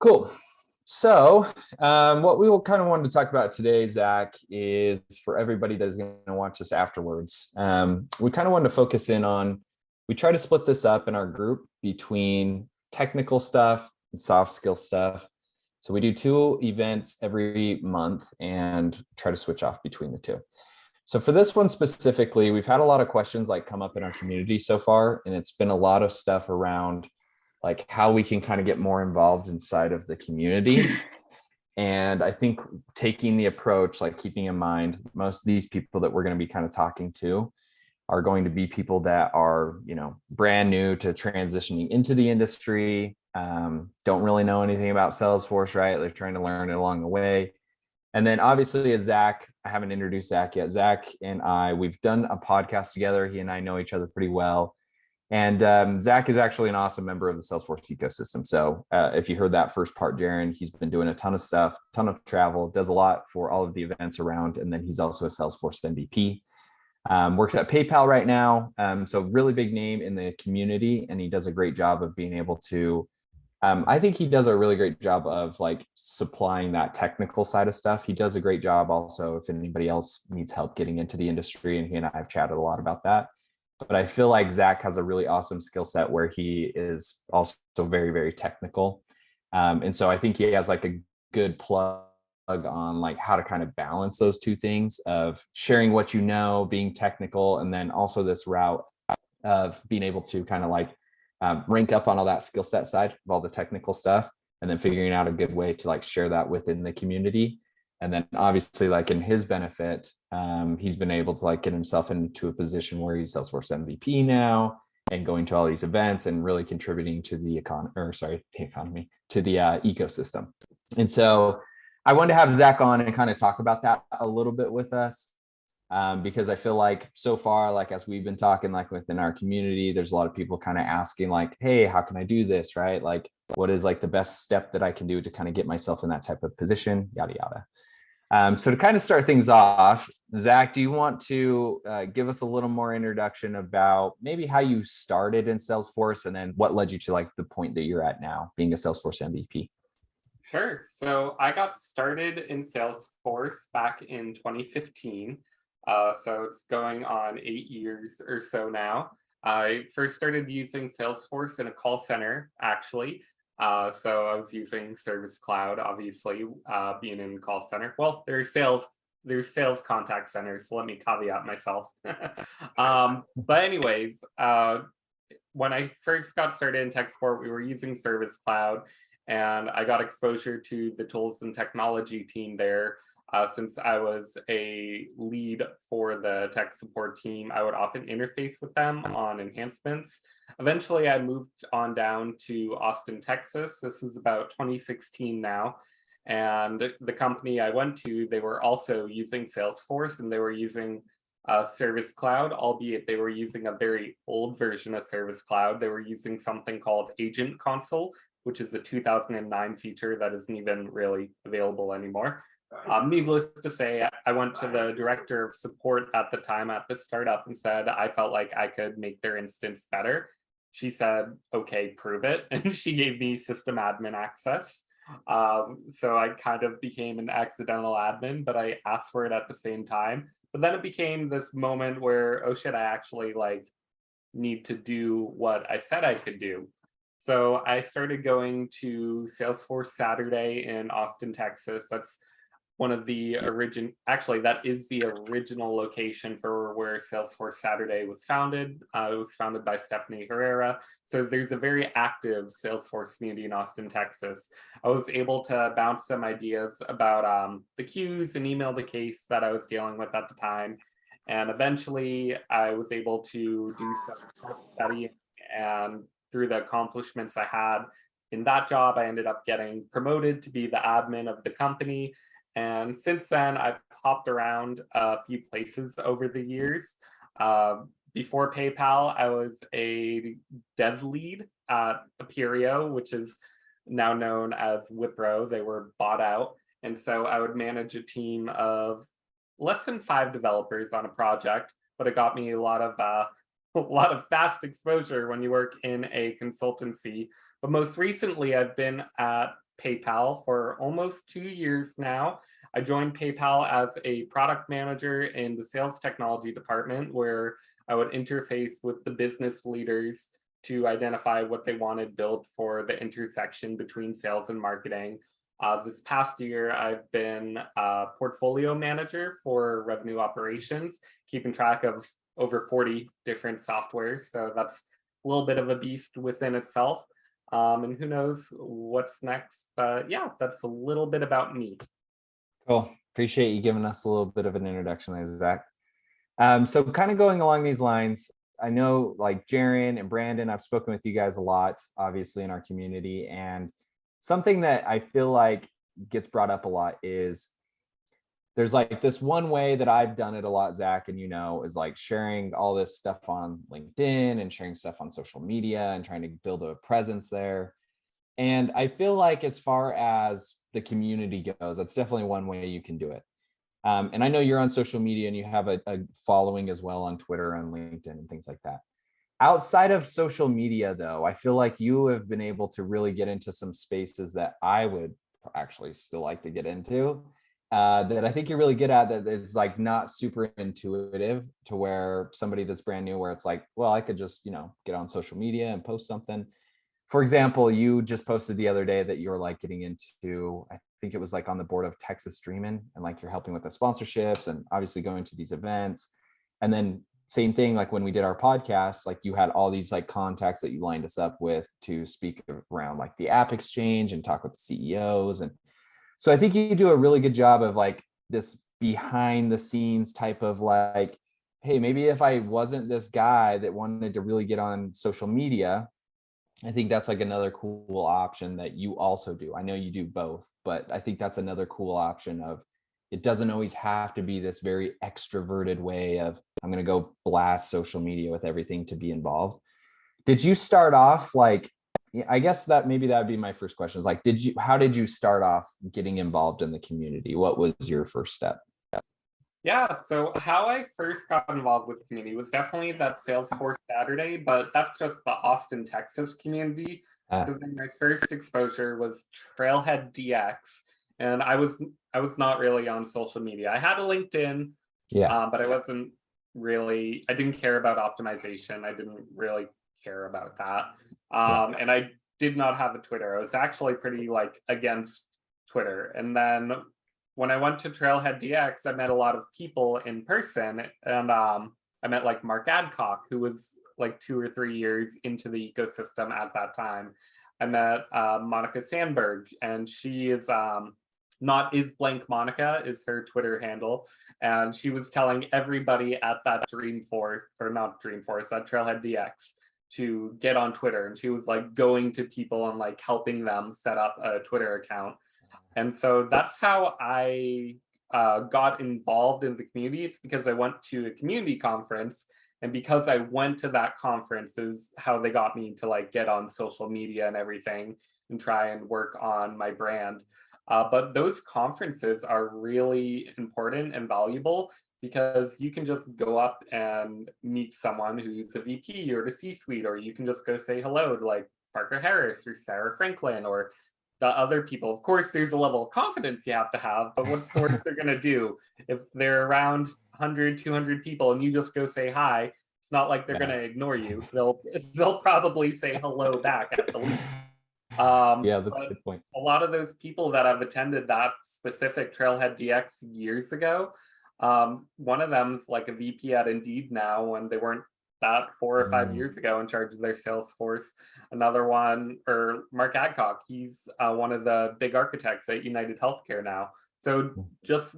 Cool. So, what we will kind of wanted to talk about today, Zach, is for everybody that is going to watch this afterwards. We kind of wanted to focus in on, we try to split this up in our group between technical stuff and soft skill stuff. So we do two events every month and try to switch off between the two. So for this one specifically, we've had a lot of questions like come up in our community so far, and it's been a lot of stuff around like how we can kind of get more involved inside of the community. And I think taking the approach, like keeping in mind, most of these people that we're going to be kind of talking to are going to be people that are, brand new to transitioning into the industry, don't really know anything about Salesforce, right? They're trying to learn it along the way. And then obviously as Zach, I haven't introduced Zach yet. Zach and we've done a podcast together. He and I know each other pretty well. And Zach is actually an awesome member of the Salesforce ecosystem. So if you heard that first part, Jaron, he's been doing a ton of stuff, ton of travel, does a lot for all of the events around. And then he's also a Salesforce MVP. Works at PayPal right now. So really big name in the community. And he does a great job of being able to, I think he does a really great job of like supplying that technical side of stuff. He does a great job also if anybody else needs help getting into the industry. And he and I have chatted a lot about that. But I feel like Zach has a really awesome skill set where he is also very, very technical. And so I think he has like a good plug on like how to kind of balance those two things of sharing what you know, being technical, and then also this route of being able to kind of like rank up on all that skill set side of all the technical stuff, and then figuring out a good way to like share that within the community. And then obviously like in his benefit, he's been able to like get himself into a position where he's Salesforce MVP now and going to all these events and really contributing to the economy, to the ecosystem. And so I wanted to have Zach on and kind of talk about that a little bit with us. Because I feel like so far, like as we've been talking, like within our community, there's a lot of people kind of asking like, hey, how can I do this? Right? Like, what is like the best step that I can do to kind of get myself in that type of position, yada, yada. So to kind of start things off, Zach, do you want to give us a little more introduction about maybe how you started in Salesforce and then what led you to like the point that you're at now, being a Salesforce MVP? Sure. So I got started in Salesforce back in 2015. So it's going on 8 years or so now. I first started using Salesforce in a call center, actually. So I was using Service Cloud, obviously, being in call center. Well, there's sales contact centers, so let me caveat myself. But anyways, when I first got started in tech support, we were using Service Cloud, and I got exposure to the tools and technology team there. Since I was a lead for the tech support team, I would often interface with them on enhancements. Eventually, I moved on down to Austin, Texas. This is about 2016 now. And the company I went to, they were also using Salesforce, and they were using Service Cloud, albeit they were using a very old version of Service Cloud. They were using something called Agent Console, which is a 2009 feature that isn't even really available anymore. Needless to say, I went to the director of support at the time at the startup and said I felt like I could make their instance better. She said, okay, prove it. And she gave me system admin access. So I kind of became an accidental admin, but I asked for it at the same time. But then it became this moment where, oh shit, I actually like need to do what I said I could do. So I started going to Salesforce Saturday in Austin, Texas. That's one of the that is the original location for where Salesforce Saturday was founded. It was founded by Stephanie Herrera. So there's a very active Salesforce community in Austin, Texas. I was able to bounce some ideas about the queues and email the case that I was dealing with at the time. And eventually I was able to do some study, and through the accomplishments I had in that job, I ended up getting promoted to be the admin of the company. And since then, I've hopped around a few places over the years. Before PayPal, I was a dev lead at Aperio, which is now known as Wipro. They were bought out. And so I would manage a team of less than 5 developers on a project, but it got me a lot of fast exposure when you work in a consultancy. But most recently, I've been at PayPal for almost 2 years now. I joined PayPal as a product manager in the sales technology department, where I would interface with the business leaders to identify what they wanted built for the intersection between sales and marketing. This past year, I've been a portfolio manager for revenue operations, keeping track of over 40 different softwares. So that's a little bit of a beast within itself. And who knows what's next. But yeah, that's a little bit about me. Cool. Appreciate you giving us a little bit of an introduction there, Zach. So kind of going along these lines, I know like Jaron and Brandon, I've spoken with you guys a lot, obviously in our community. And something that I feel like gets brought up a lot is there's like this one way that I've done it a lot, Zach, and is like sharing all this stuff on LinkedIn and sharing stuff on social media and trying to build a presence there. And I feel like as far as the community goes, that's definitely one way you can do it. And I know you're on social media and you have a following as well on Twitter and LinkedIn and things like that. Outside of social media, though, I feel like you have been able to really get into some spaces that I would actually still like to get into, that I think you're really good at, that it's like not super intuitive to where somebody that's brand new, where it's like, well, I could just, get on social media and post something. For example, you just posted the other day that you're like getting into, I think it was like on the board of Texas Dreamin', and like you're helping with the sponsorships and obviously going to these events. And then same thing, like when we did our podcast, like you had all these like contacts that you lined us up with to speak around like the app exchange and talk with the CEOs. And so I think you do a really good job of like this behind the scenes type of like, hey, maybe if I wasn't this guy that wanted to really get on social media, I think that's like another cool option that you also do. I know you do both, but I think that's another cool option of, it doesn't always have to be this very extroverted way of, I'm going to go blast social media with everything to be involved. Did you start off like, I guess that maybe that would be my first question is like, how did you start off getting involved in the community? What was your first step? Yeah, so how I first got involved with community was definitely that Salesforce Saturday, but that's just the Austin, Texas community. So then my first exposure was Trailhead DX, and I was not really on social media. I had a LinkedIn, but I didn't care about optimization. I didn't really care about that. And I did not have a Twitter. I was actually pretty like against Twitter. And then when I went to Trailhead DX, I met a lot of people in person, and I met like Mark Adcock, who was like 2 or 3 years into the ecosystem at that time. I met Monica Sandberg, and she is not is blank Monica is her Twitter handle, and she was telling everybody at that Dreamforce, or not Dreamforce, that Trailhead DX, to get on Twitter, and she was like going to people and like helping them set up a Twitter account. And so that's how I got involved in the community. It's because I went to a community conference, and because I went to that conference is how they got me to like get on social media and everything and try and work on my brand. But those conferences are really important and valuable because you can just go up and meet someone who's a VP or the C-suite, or you can just go say hello to like Parker Harris or Sarah Franklin or the other people. Of course, there's a level of confidence you have to have, but what's the worst they're going to do? If they're around 100, 200 people and you just go say hi, it's not like they're going to ignore you. They'll probably say hello back at the least. That's a good point. A lot of those people that have attended that specific Trailhead DX years ago, one of them's like a VP at Indeed now, and they weren't that 4 or 5 years ago in charge of their Salesforce. Another one, or Mark Adcock, he's one of the big architects at United Healthcare now. So just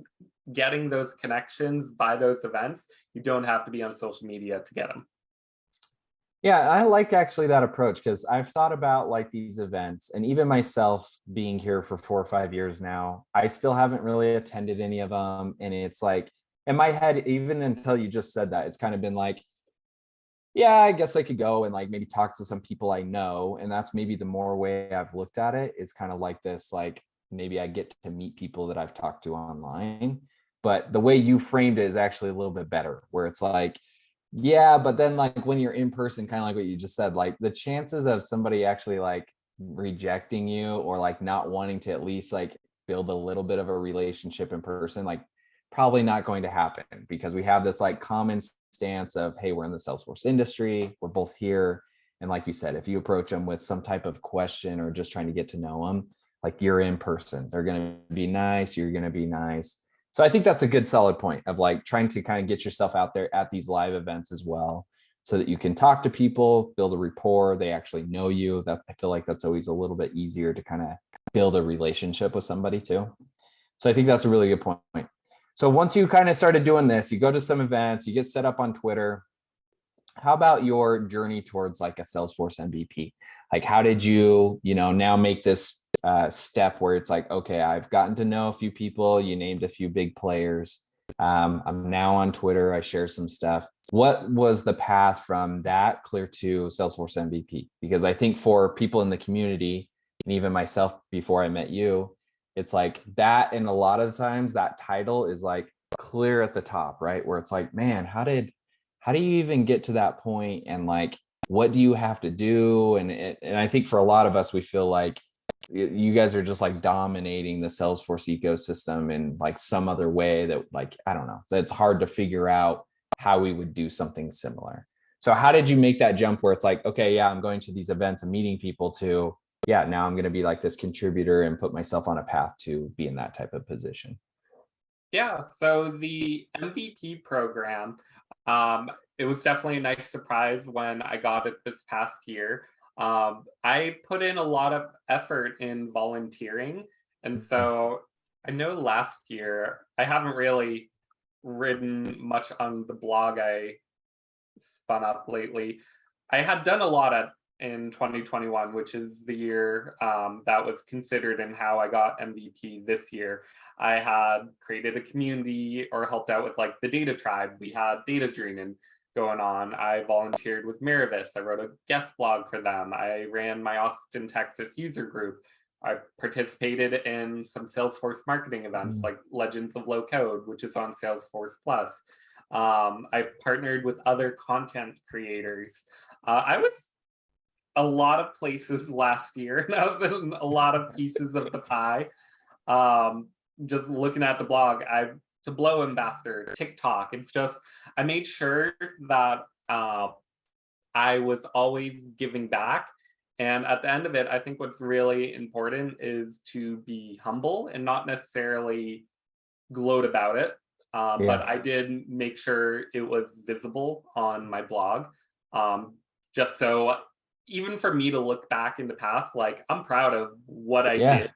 getting those connections by those events, you don't have to be on social media to get them. Yeah, I like actually that approach, because I've thought about like these events, and even myself being here for 4 or 5 years now, I still haven't really attended any of them. And it's like in my head, even until you just said that, it's kind of been like, yeah, I guess I could go and like maybe talk to some people I know. And that's maybe the more way I've looked at it, is kind of like this, like maybe I get to meet people that I've talked to online. But the way you framed it is actually a little bit better, where it's like, yeah, but then like when you're in person, kind of like what you just said, like the chances of somebody actually like rejecting you or like not wanting to at least like build a little bit of a relationship in person, like probably not going to happen, because we have this like common stance of, hey, we're in the Salesforce industry, we're both here. And like you said, if you approach them with some type of question or just trying to get to know them, like you're in person, they're going to be nice, you're going to be nice. So I think that's a good solid point of like trying to kind of get yourself out there at these live events as well, so that you can talk to people, build a rapport, they actually know you. That I feel like that's always a little bit easier to kind of build a relationship with somebody too. So I think that's a really good point. So once you kind of started doing this, you go to some events, you get set up on Twitter. How about your journey towards like a Salesforce MVP? Like, how did you, now make this step where it's like, okay, I've gotten to know a few people, you named a few big players. I'm now on Twitter, I share some stuff. What was the path from that clear to Salesforce MVP? Because I think for people in the community, and even myself before I met you, it's like that. And a lot of the times that title is like clear at the top, right? Where it's like, man, how do you even get to that point? And like, what do you have to do? And I think for a lot of us, we feel like you guys are just like dominating the Salesforce ecosystem in like some other way that, like, I don't know, that's hard to figure out how we would do something similar. So how did you make that jump where it's like, okay, yeah, I'm going to these events and meeting people to, yeah, now I'm going to be like this contributor and put myself on a path to be in that type of position? Yeah, so the MVP program, it was definitely a nice surprise when I got it this past year. I put in a lot of effort in volunteering. And so I know last year, I haven't really written much on the blog I spun up lately. I had done a lot in 2021, which is the year that was considered and how I got MVP this year. I had created a community or helped out with like the data tribe. We had data dreaming going on. I volunteered with Miravis. I wrote a guest blog for them. I ran my Austin, Texas user group. I participated in some Salesforce marketing events like Legends of Low Code, which is on Salesforce Plus. I've partnered with other content creators. I was a lot of places last year, and I was in a lot of pieces of the pie. Just looking at the blog, Tableau ambassador, TikTok. It's just I made sure that I was always giving back. And at the end of it, I think what's really important is to be humble and not necessarily gloat about it. But Yeah. I did make sure it was visible on my blog, just so even for me to look back in the past, like I'm proud of what I did. Yeah.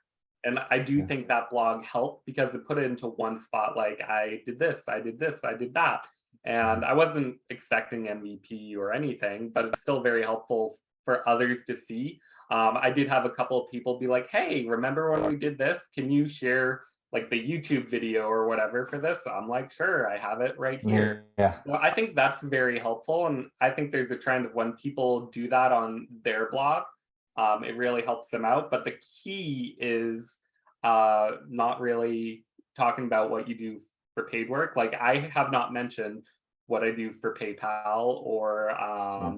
And I do Yeah. think that blog helped because it put it into one spot. Like I did this, I did this, I did that. And I wasn't expecting MVP or anything, but it's still very helpful for others to see. I did have a couple of people be like, hey, remember when we did this? Can you share like the YouTube video or whatever for this? So I'm like, sure, I have it right here. Yeah. So I think that's very helpful. And I think there's a trend of when people do that on their blog, it really helps them out. But the key is not really talking about what you do for paid work. Like I have not mentioned what I do for PayPal or Yeah.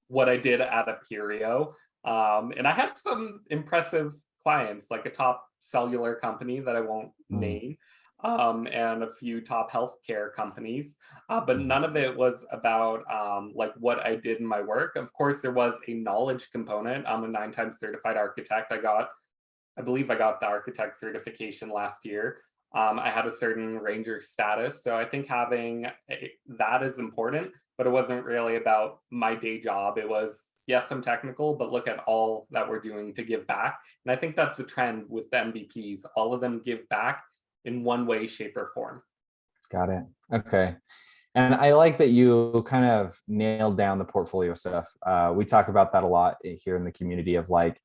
what I did at Aperio. And I had some impressive clients, like a top cellular company that I won't name, and a few top healthcare companies. But none of it was about like what I did in my work. Of course, there was a knowledge component. I'm a 9 times certified architect. I believe I got the architect certification last year. I had a certain ranger status. So I think having that is important, but it wasn't really about my day job. It was, yes, I'm technical, but look at all that we're doing to give back. And I think that's the trend with the MVPs. All of them give back in one way, shape, or form. Got it. Okay. And I like that you kind of nailed down the portfolio stuff. We talk about that a lot here in the community of like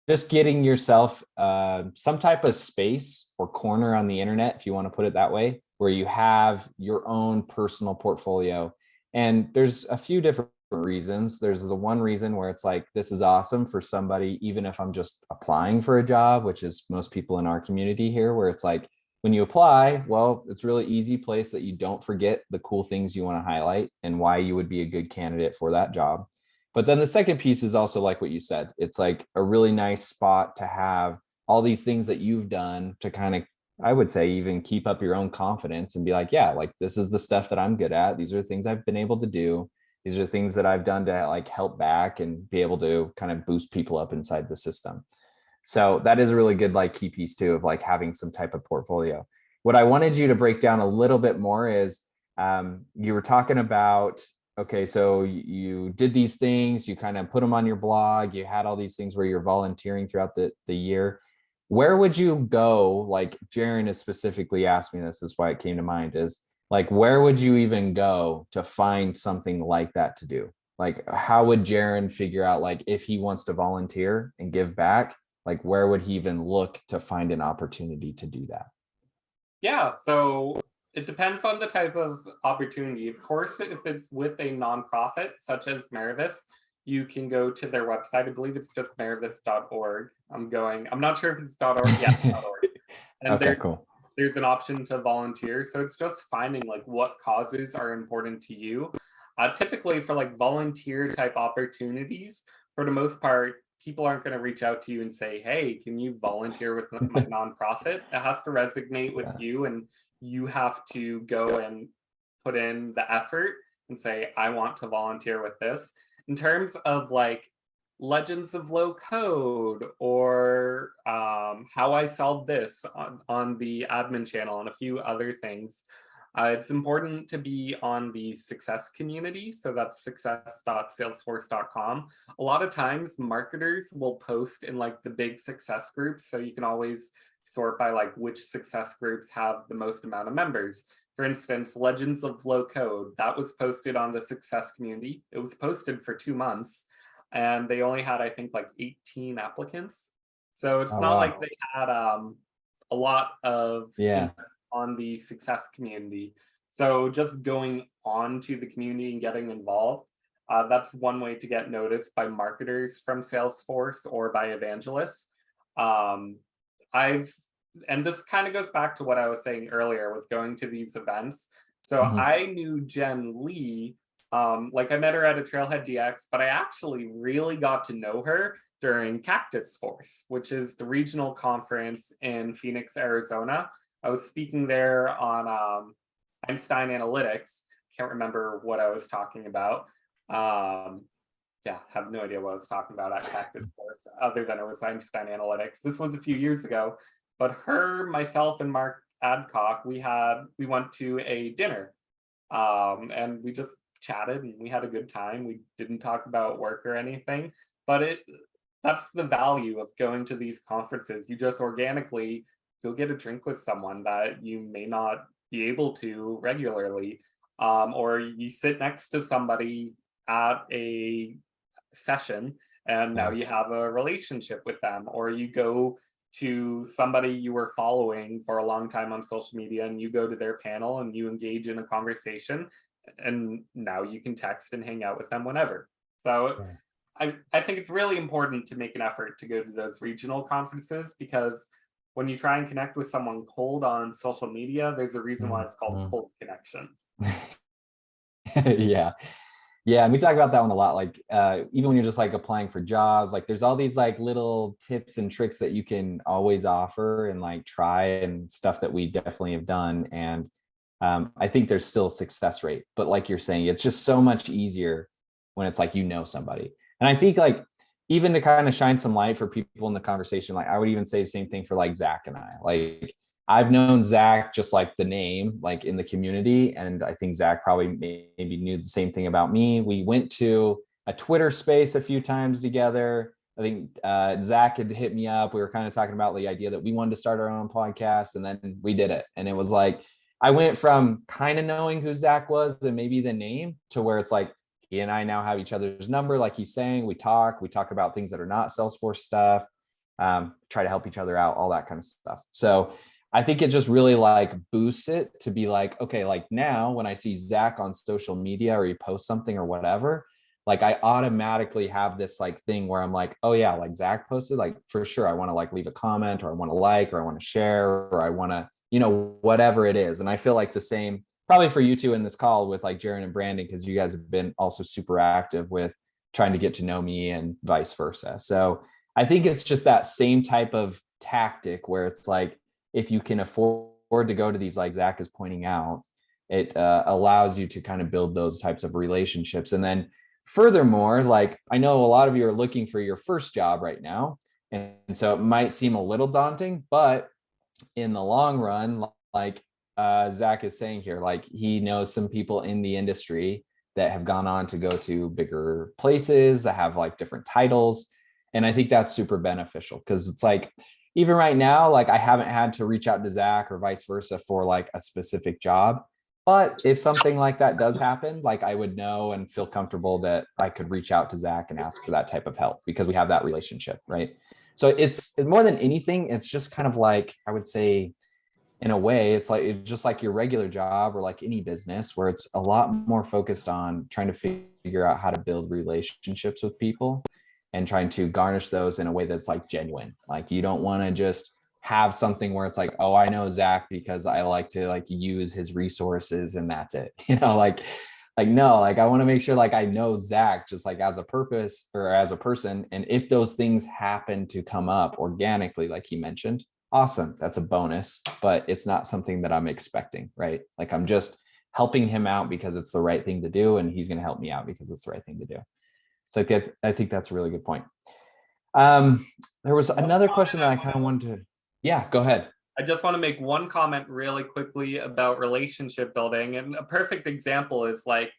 just getting yourself some type of space or corner on the internet, if you want to put it that way, where you have your own personal portfolio. And there's a few different reasons. There's the one reason where it's like, this is awesome for somebody, even if I'm just applying for a job, which is most people in our community here, where it's like, when you apply, well, it's a really easy place that you don't forget the cool things you want to highlight and why you would be a good candidate for that job. But then the second piece is also like what you said. It's like a really nice spot to have all these things that you've done to kind of, I would say, even keep up your own confidence and be like, yeah, like this is the stuff that I'm good at. These are the things I've been able to do. These are things that I've done to like help back and be able to kind of boost people up inside the system. So that is a really good like key piece too of like having some type of portfolio. What I wanted you to break down a little bit more is you were talking about, okay, so you did these things, you kind of put them on your blog, you had all these things where you're volunteering throughout the year. Where would you go? Like Jaron has specifically asked me this is why it came to mind, is like, where would you even go to find something like that to do? Like, how would Jaron figure out like if he wants to volunteer and give back, like where would he even look to find an opportunity to do that? Yeah, so it depends on the type of opportunity. Of course, if it's with a nonprofit such as Merivis, you can go to their website. I believe it's just merivis.org. I'm not sure if it's .org. Yeah, .org. And Okay, cool. there's an option to volunteer. So it's just finding like what causes are important to you. Typically for like volunteer type opportunities, for the most part, people aren't going to reach out to you and say, hey, can you volunteer with my nonprofit? It has to resonate with you, and you have to go and put in the effort and say, I want to volunteer with this. In terms of like Legends of Low Code or how I solved this on the admin channel and a few other things, it's important to be on the success community. So that's success.salesforce.com. A lot of times marketers will post in like the big success groups. So you can always sort by like which success groups have the most amount of members. For instance, Legends of Low Code, that was posted on the success community. It was posted for 2 months and they only had, I think, like 18 applicants. So it's Oh, not wow. like they had a lot of Yeah. on the success community. So just going on to the community and getting involved, that's one way to get noticed by marketers from Salesforce or by evangelists. Um, I've, and this kind of goes back to what I was saying earlier with going to these events. So Mhm. I knew Jen Lee, like I met her at a Trailhead DX, but I actually really got to know her during Cactus Force, which is the regional conference in Phoenix, Arizona. I was speaking there on Einstein Analytics. Can't remember what I was talking about. Yeah, have no idea what I was talking about at Cactus Force, other than it was Einstein Analytics. This was a few years ago, but her, myself, and Mark Adcock, we went to a dinner, and we just chatted and we had a good time. We didn't talk about work or anything, but that's the value of going to these conferences. You just organically go get a drink with someone that you may not be able to regularly, or you sit next to somebody at a session and now Yeah. you have a relationship with them, or you go to somebody you were following for a long time on social media and you go to their panel and you engage in a conversation, and now you can text and hang out with them whenever. So Yeah. I think it's really important to make an effort to go to those regional conferences, because when you try and connect with someone cold on social media, there's a reason why it's called Mhm. cold connection. Yeah. Yeah, and we talk about that one a lot. Like even when you're just like applying for jobs, like there's all these like little tips and tricks that you can always offer and like try, and stuff that we definitely have done. And I think there's still success rate, but like you're saying, it's just so much easier when it's like, you know, somebody. And I think like even to kind of shine some light for people in the conversation, like I would even say the same thing for like Zach and I. Like I've known Zach just like the name, like in the community. And I think Zach probably maybe knew the same thing about me. We went to a Twitter space a few times together. I think Zach had hit me up. We were kind of talking about the idea that we wanted to start our own podcast, and then we did it. And it was like, I went from kind of knowing who Zach was and maybe the name to where it's like, he and I now have each other's number. Like he's saying, we talk about things that are not Salesforce stuff, try to help each other out, all that kind of stuff. So I think it just really like boosts it to be like, okay, like now when I see Zach on social media or he posts something or whatever, like I automatically have this like thing where I'm like, oh yeah, like Zach posted, like for sure I want to like leave a comment, or I want to like, or I want to share, or I want to, you know, whatever it is. And I feel like the same probably for you two in this call with like Jaron and Brandon, because you guys have been also super active with trying to get to know me and vice versa. So I think it's just that same type of tactic where it's like, if you can afford to go to these, like Zach is pointing out, it allows you to kind of build those types of relationships. And then furthermore, like I know a lot of you are looking for your first job right now. And so it might seem a little daunting, but in the long run, like Zach is saying here, like he knows some people in the industry that have gone on to go to bigger places that have like different titles. And I think that's super beneficial because it's like, even right now, like I haven't had to reach out to Zach or vice versa for like a specific job. But if something like that does happen, like I would know and feel comfortable that I could reach out to Zach and ask for that type of help because we have that relationship, right? So it's more than anything, it's just kind of like, I would say, in a way, it's like it's just like your regular job or like any business where it's a lot more focused on trying to figure out how to build relationships with people and trying to garnish those in a way that's like genuine. Like you don't want to just have something where it's like, oh, I know Zach because I like to like use his resources and that's it. Like no, like I want to make sure like I know Zach just like as a purpose or as a person. And if those things happen to come up organically, like he mentioned, awesome, that's a bonus, but it's not something that I'm expecting, right? Like I'm just helping him out because it's the right thing to do, and he's going to help me out because it's the right thing to do. So I think that's a really good point. There was another question that I kind of wanted to, yeah, go ahead. I just want to make one comment really quickly about relationship building. And a perfect example is like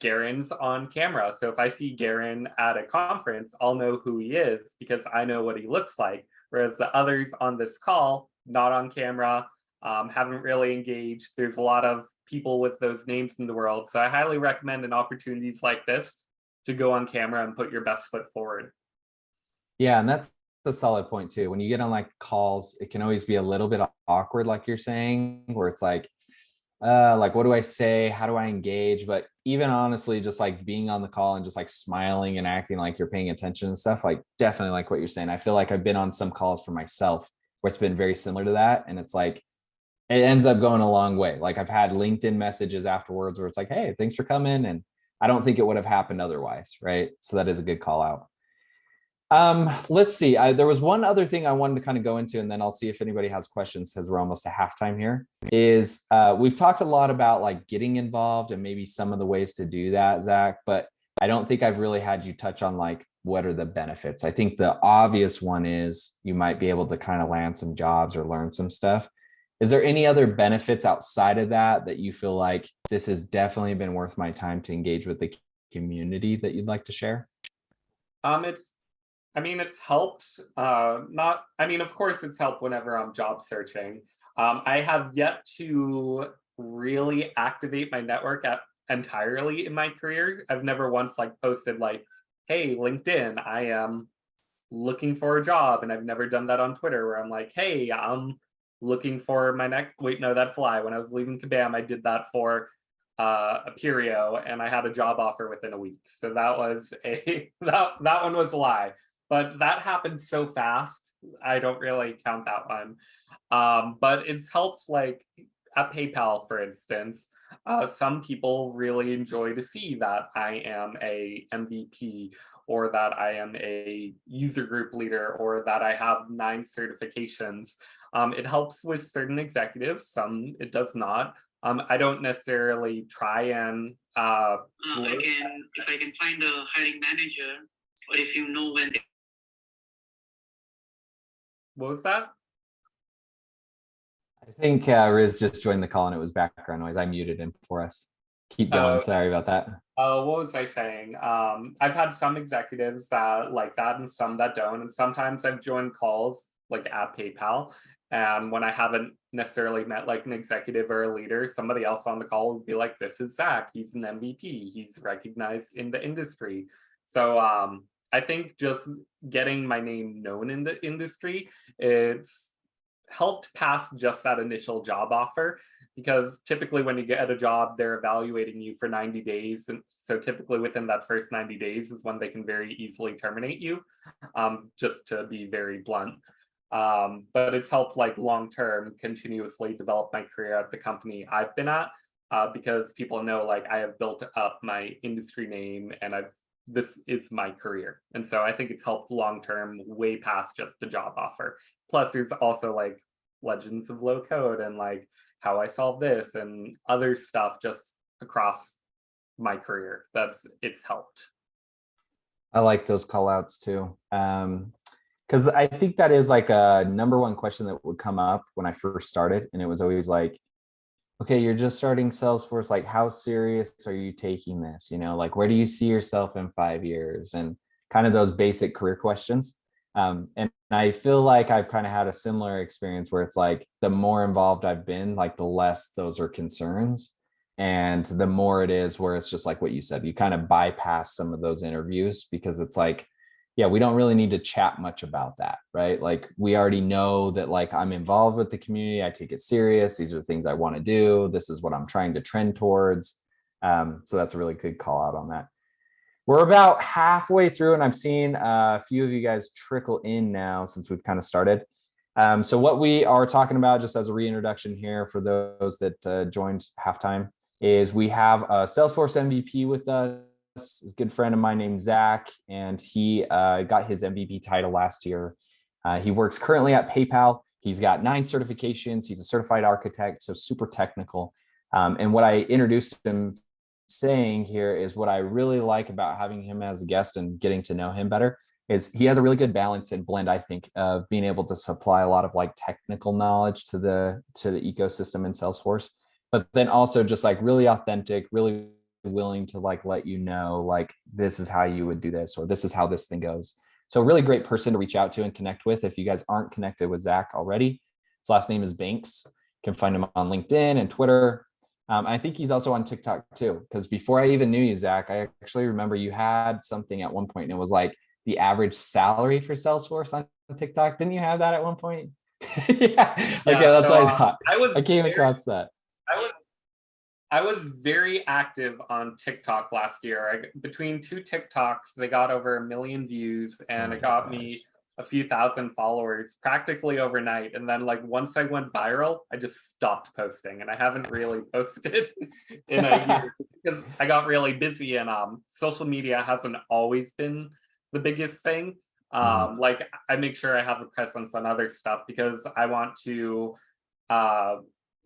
Garen's on camera. So if I see Garen at a conference, I'll know who he is because I know what he looks like. Whereas the others on this call, not on camera, haven't really engaged. There's a lot of people with those names in the world. So I highly recommend in opportunities like this to go on camera and put your best foot forward. Yeah, and that's a solid point too. When you get on like calls, it can always be a little bit awkward, like you're saying, where it's like what do I say? How do I engage? But even honestly, just like being on the call and just like smiling and acting like you're paying attention and stuff, like definitely like what you're saying. I feel like I've been on some calls for myself where it's been very similar to that. And it's like it ends up going a long way. Like I've had LinkedIn messages afterwards where it's like, hey, thanks for coming. And I don't think it would have happened otherwise, right? So that is a good call out. Let's see. There was one other thing I wanted to kind of go into, and then I'll see if anybody has questions because we're almost to halftime here. Is we've talked a lot about like getting involved and maybe some of the ways to do that, Zach, but I don't think I've really had you touch on like what are the benefits. I think the obvious one is you might be able to kind of land some jobs or learn some stuff. Is there any other benefits outside of that that you feel like this has definitely been worth my time to engage with the community that you'd like to share? It's helped. Of course, it's helped whenever I'm job searching. I have yet to really activate my network entirely in my career. I've never once like posted like, hey, LinkedIn, I am looking for a job. And I've never done that on Twitter where I'm like, hey, I'm looking for my next, wait, no, that's a lie. When I was leaving Kabam, I did that for a Perio and I had a job offer within a week. So that was that one was a lie. But that happened so fast, I don't really count that one. But it's helped like at PayPal, for instance. Some people really enjoy to see that I am a MVP or that I am a user group leader or that I have 9 certifications. It helps with certain executives, some it does not. I don't necessarily try and if I can find a hiring manager, or if you know when they... What was that? I think Riz just joined the call and it was background noise. I muted him for us. Keep going. Sorry about that. What was I saying? I've had some executives that like that and some that don't. And sometimes I've joined calls like at PayPal. And when I haven't necessarily met like an executive or a leader, somebody else on the call would be like, this is Zach. He's an MVP. He's recognized in the industry. So I think just getting my name known in the industry, it's helped pass just that initial job offer, because typically when you get a job, they're evaluating you for 90 days. And so typically within that first 90 days is when they can very easily terminate you, just to be very blunt. But it's helped like long-term continuously develop my career at the company I've been at, because people know like I have built up my industry name and I've this is my career. And so I think it's helped long-term way past just the job offer. Plus there's also like legends of low code and like how I solve this and other stuff just across my career. It's helped. I like those call outs too. Because I think that is like a number one question that would come up when I first started. And it was always like, okay, you're just starting Salesforce. Like, how serious are you taking this? You know, like, where do you see yourself in 5 years? And kind of those basic career questions. And I feel like I've kind of had a similar experience where it's like the more involved I've been, like the less those are concerns. And the more it is where it's just like what you said, you kind of bypass some of those interviews because it's like, yeah, we don't really need to chat much about that, right? Like we already know that like I'm involved with the community. I take it serious. These are the things I want to do. This is what I'm trying to trend towards. So that's a really good call out on that. We're about halfway through and I've seen a few of you guys trickle in now since we've kind of started. So what we are talking about, just as a reintroduction here for those that joined halftime, is we have a Salesforce MVP with us, a good friend of mine named Zach, and he got his MVP title last year. He works currently at PayPal. He's got 9 certifications. He's a certified architect, so super technical. And what I introduced him saying here is what I really like about having him as a guest and getting to know him better is he has a really good balance and blend, I think, of being able to supply a lot of like technical knowledge to the ecosystem in Salesforce, but then also just like really authentic, really willing to like let you know like this is how you would do this or this is how this thing goes. So a really great person to reach out to and connect with if you guys aren't connected with Zach already. His last name is Banks. You can find him on LinkedIn and Twitter. I think he's also on TikTok too, because before I even knew you, Zach, I actually remember you had something at one point and it was like the average salary for Salesforce on TikTok. Didn't you have that at one point? Yeah. Okay, that's what I thought. I came across that. I was very active on TikTok last year. Between 2 TikToks, they got over 1 million views and it got me a few thousand followers practically overnight. And then like once I went viral, I just stopped posting and I haven't really posted in a year because I got really busy and social media hasn't always been the biggest thing. Like I make sure I have a presence on other stuff because I want to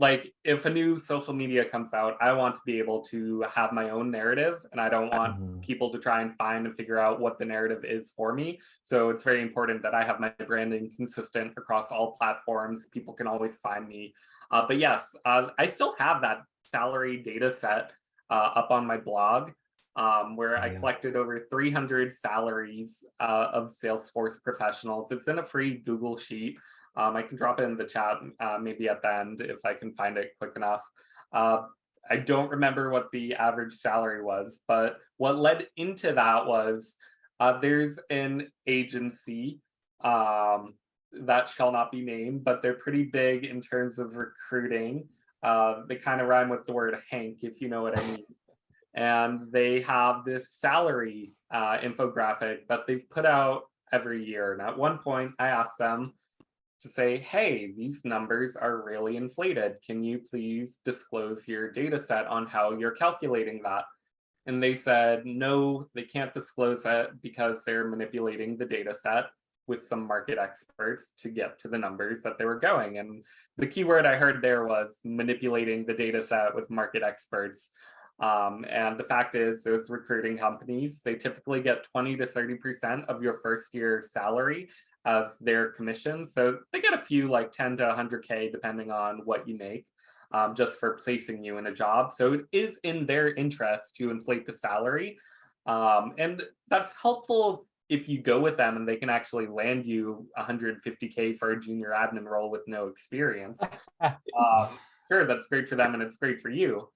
like if a new social media comes out, I want to be able to have my own narrative and I don't want people to try and find and figure out what the narrative is for me. So it's very important that I have my branding consistent across all platforms. People can always find me. But yes, I still have that salary data set up on my blog where I collected over 300 salaries of Salesforce professionals. It's in a free Google sheet. I can drop it in the chat maybe at the end if I can find it quick enough. I don't remember what the average salary was, but what led into that was there's an agency that shall not be named, but they're pretty big in terms of recruiting. They kind of rhyme with the word Hank, if you know what I mean. And they have this salary infographic that they've put out every year. And at one point I asked them to say, hey, these numbers are really inflated. Can you please disclose your data set on how you're calculating that? And they said, no, they can't disclose it because they're manipulating the data set with some market experts to get to the numbers that they were going. And the keyword I heard there was manipulating the data set with market experts. And the fact is, those recruiting companies, they typically get 20 to 30% of your first year salary as their commission. So they get a few like 10 to 100K, depending on what you make, just for placing you in a job. So it is in their interest to inflate the salary. And that's helpful if you go with them and they can actually land you 150K for a junior admin role with no experience. Sure, that's great for them and it's great for you.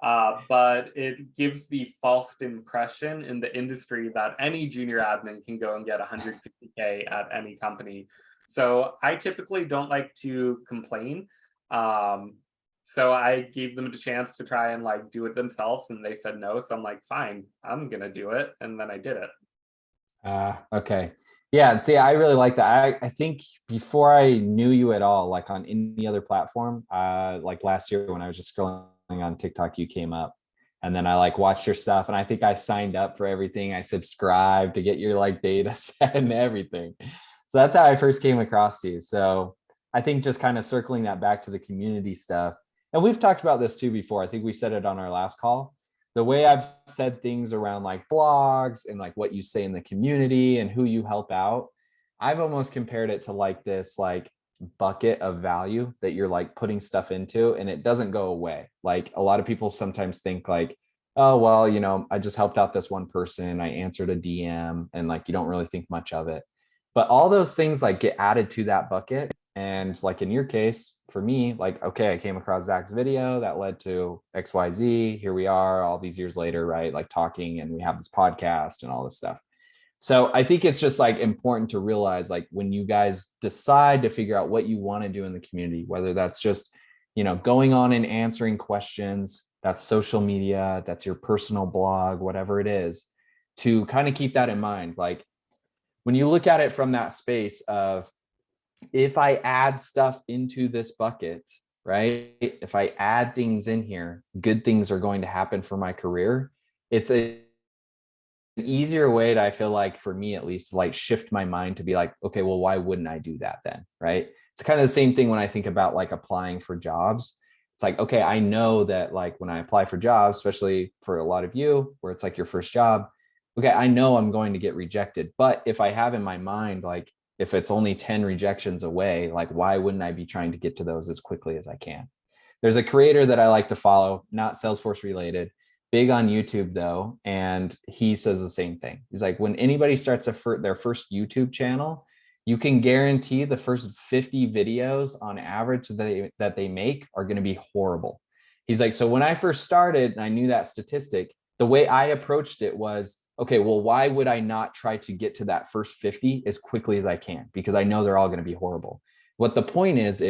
But it gives the false impression in the industry that any junior admin can go and get 150K at any company. So I typically don't like to complain. So I gave them a chance to try and like do it themselves and they said no. So I'm like, fine, I'm gonna do it. And then I did it. Okay. Yeah, see, I really like that. I think before I knew you at all, like on any other platform, like last year when I was just scrolling on TikTok, you came up. And then I like watched your stuff, and I think I signed up for everything. I subscribed to get your like data set and everything. So that's how I first came across you. So I think just kind of circling that back to the community stuff. And we've talked about this too before. I think we said it on our last call. The way I've said things around like blogs and like what you say in the community and who you help out, I've almost compared it to like this like bucket of value that you're like putting stuff into, and it doesn't go away. Like a lot of people sometimes think like, oh, well, you know, I just helped out this one person, I answered a DM, and like you don't really think much of it. But all those things like get added to that bucket. And like in your case, for me, like, okay, I came across Zach's video that led to XYZ. Here we are all these years later, right? Like talking, and we have this podcast and all this stuff. So I think it's just like important to realize like when you guys decide to figure out what you want to do in the community, whether that's just, you know, going on and answering questions, that's social media, that's your personal blog, whatever it is, to kind of keep that in mind. Like when you look at it from that space of, if I add stuff into this bucket, right? If I add things in here, good things are going to happen for my career. It's an easier way to, I feel like for me at least, to like shift my mind to be like, okay, well, why wouldn't I do that then? Right. It's kind of the same thing when I think about like applying for jobs. It's like, okay, I know that like when I apply for jobs, especially for a lot of you, where it's like your first job, okay, I know I'm going to get rejected. But if I have in my mind, like, if it's only 10 rejections away, like, why wouldn't I be trying to get to those as quickly as I can? There's a creator that I like to follow, not Salesforce related, big on YouTube though. And he says the same thing. He's like, when anybody starts their first YouTube channel, you can guarantee the first 50 videos on average that they make are going to be horrible. He's like, so when I first started and I knew that statistic, the way I approached it was, okay, well, why would I not try to get to that first 50 as quickly as I can? Because I know they're all going to be horrible. What the point is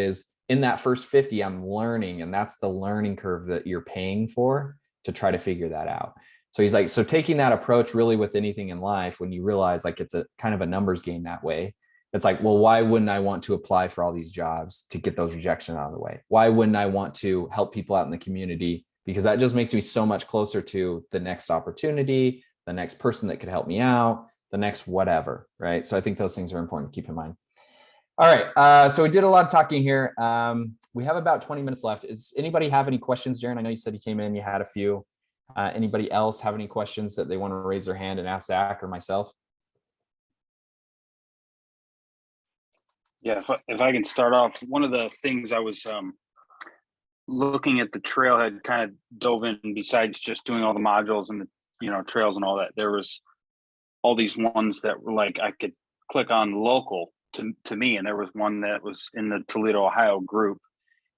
in that first 50, I'm learning, and that's the learning curve that you're paying for to try to figure that out. So he's like, so taking that approach really with anything in life, when you realize like it's a kind of a numbers game that way, it's like, well, why wouldn't I want to apply for all these jobs to get those rejections out of the way? Why wouldn't I want to help people out in the community? Because that just makes me so much closer to the next opportunity, the next person that could help me out, the next whatever, right? So I think those things are important to keep in mind. All right, so we did a lot of talking here. We have about 20 minutes left. Does anybody have any questions, Darren? I know you said you came in, you had a few. Anybody else have any questions that they want to raise their hand and ask Zach or myself? Yeah, if I can start off, one of the things I was looking at the Trailhead, kind of dove in, besides just doing all the modules and the trails and all that, there was all these ones that were like I could click on local to me, and there was one that was in the Toledo, Ohio group,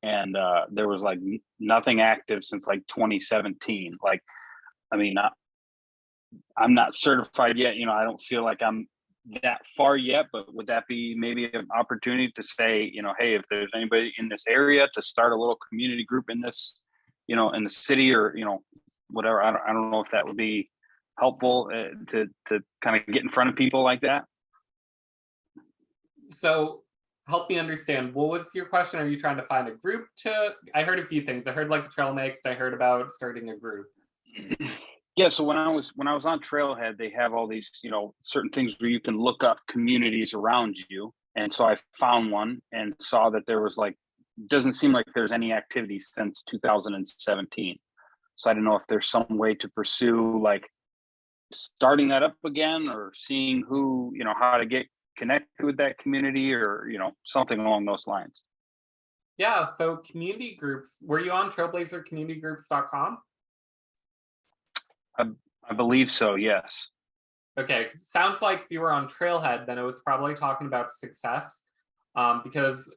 and there was like nothing active since like 2017. Like, I mean, I'm not certified yet. I don't feel like I'm that far yet, but would that be maybe an opportunity to say, hey, if there's anybody in this area, to start a little community group in this, in the city, or whatever. I don't know if that would be helpful to kind of get in front of people like that. So help me understand, what was your question? Are you trying to find a group I heard a few things. I heard like a trail mix. I heard about starting a group. Yeah, so when I was on Trailhead, they have all these, certain things where you can look up communities around you. And so I found one and saw that there was like, doesn't seem like there's any activity since 2017. So I don't know if there's some way to pursue like starting that up again, or seeing who, how to get connected with that community, or, something along those lines. Yeah, so community groups, were you on trailblazercommunitygroups.com? I believe so, yes. Okay, sounds like if you were on Trailhead, then it was probably talking about success. Because